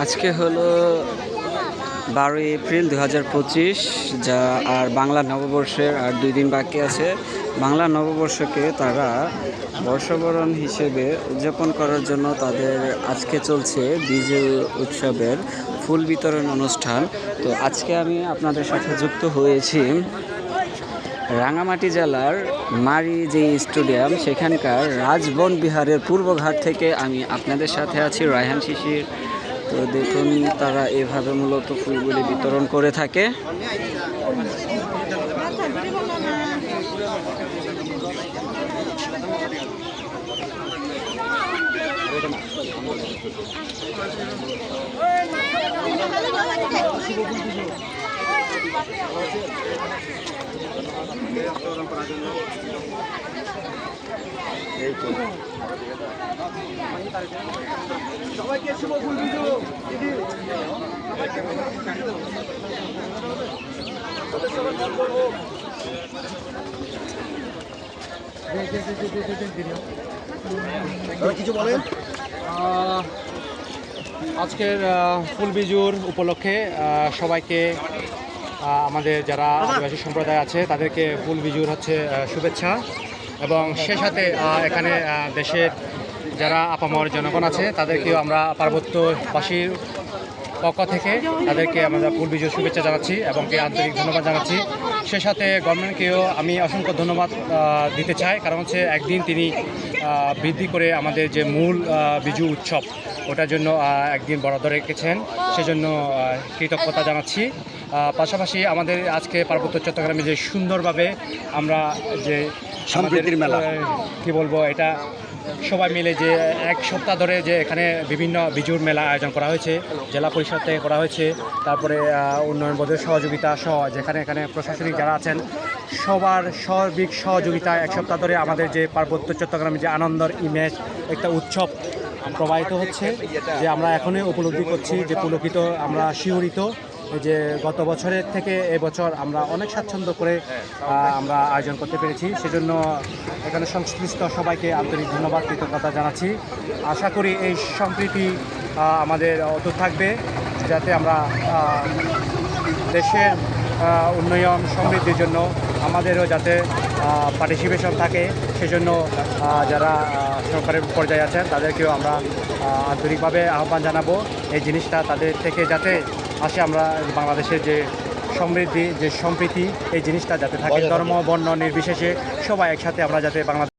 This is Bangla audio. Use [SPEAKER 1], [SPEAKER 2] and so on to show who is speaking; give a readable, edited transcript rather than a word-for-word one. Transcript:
[SPEAKER 1] আজকে হলো 12 এপ্রিল 2025, যা আর বাংলা নববর্ষের আর 2 দিন বাকি আছে। বাংলা নববর্ষকে তারা বর্ষবরণ হিসেবে উদযাপন করার জন্য তাদের আজকে চলছে বিজু উৎসবের ফুল বিতরণ অনুষ্ঠান। তো আজকে আমি আপনাদের সাথে যুক্ত হয়েছি রাঙামাটি জেলার মারি যে স্টেডিয়াম সেখানকার রাজবন বিহারের পূর্বঘাট থেকে। আমি আপনাদের সাথে আছি রায়হান শিশির। তো দেখুন তারা এভাবে মূলত ফুলগুলি বিতরণ করে থাকে।
[SPEAKER 2] সবাইকে শুভ ফুল বিজু। কিছু বলেন।
[SPEAKER 3] আজকের ফুল বিজুর উপলক্ষে সবাইকে আমাদের যারা আদিবাসী সম্প্রদায় আছে তাদেরকে ফুল বিজুর শুভেচ্ছা, এবং সে সাথে এখানে দেশের যারা আপামর জনগণ আছে তাদেরকেও আমরা পার্বত্যবাসীর পক্ষ থেকে তাদেরকে আমরা ফুল বিজুর শুভেচ্ছা জানাচ্ছি এবং আন্তরিক ধন্যবাদ জানাচ্ছি। সে সাথে গভর্নমেন্টকেও আমি অসংখ্য ধন্যবাদ দিতে চাই, কারণ একদিন তিনি বৃদ্ধি করে আমাদের যে মূল বিজু উৎসব ওটার জন্য একদিন বরাদ্দ রেখেছেন, সেজন্য কৃতজ্ঞতা জানাচ্ছি। পাশাপাশি আমাদের আজকে পার্বত্য চট্টগ্রামে যে সুন্দরভাবে আমরা যে
[SPEAKER 2] সম্প্রীতির মেলা
[SPEAKER 3] কি বলবো, এটা সবাই মিলে যে এক সপ্তাহ ধরে যে এখানে বিভিন্ন বিজুর মেলা আয়োজন করা হয়েছে, জেলা পরিষদ থেকে করা হয়েছে, তারপরে উন্নয়ন বোর্ডের সহযোগিতা সহ এখানে প্রশাসনিক যারা আছেন সবার সার্বিক সহযোগিতা এক সপ্তাহ ধরে আমাদের যে পার্বত্য চট্টগ্রামে যে আনন্দের ইমেজ একটা উৎসব প্রবাহিত হচ্ছে, যে আমরা এখনই উপলব্ধি করছি, যে পুলকিত আমরা শিহরিত যে গত বছরের থেকে এবছর আমরা অনেক স্বাচ্ছন্দ্য করে আমরা আয়োজন করতে পেরেছি। সেজন্য এখানে সংশ্লিষ্ট সবাইকে আন্তরিক ধন্যবাদ কৃতজ্ঞতা জানাচ্ছি। আশা করি এই সম্প্রীতি আমাদের অটুট থাকবে, যাতে আমরা দেশের উন্নয়ন সমৃদ্ধির জন্য আমাদেরও যাতে পার্টিসিপেশন থাকে, সেজন্য যারা সরকারের পর্যায়ে আছেন তাদেরকেও আমরা আন্তরিকভাবে আহ্বান জানাবো এই জিনিসটা তাদের থেকে যাতে আসে, আমরা বাংলাদেশের যে সমৃদ্ধি যে সম্প্রীতি এই জিনিসটা যাতে থাকে, ধর্ম বর্ণ নির্বিশেষে সবাই একসাথে আমরা যাতে বাংলাদেশ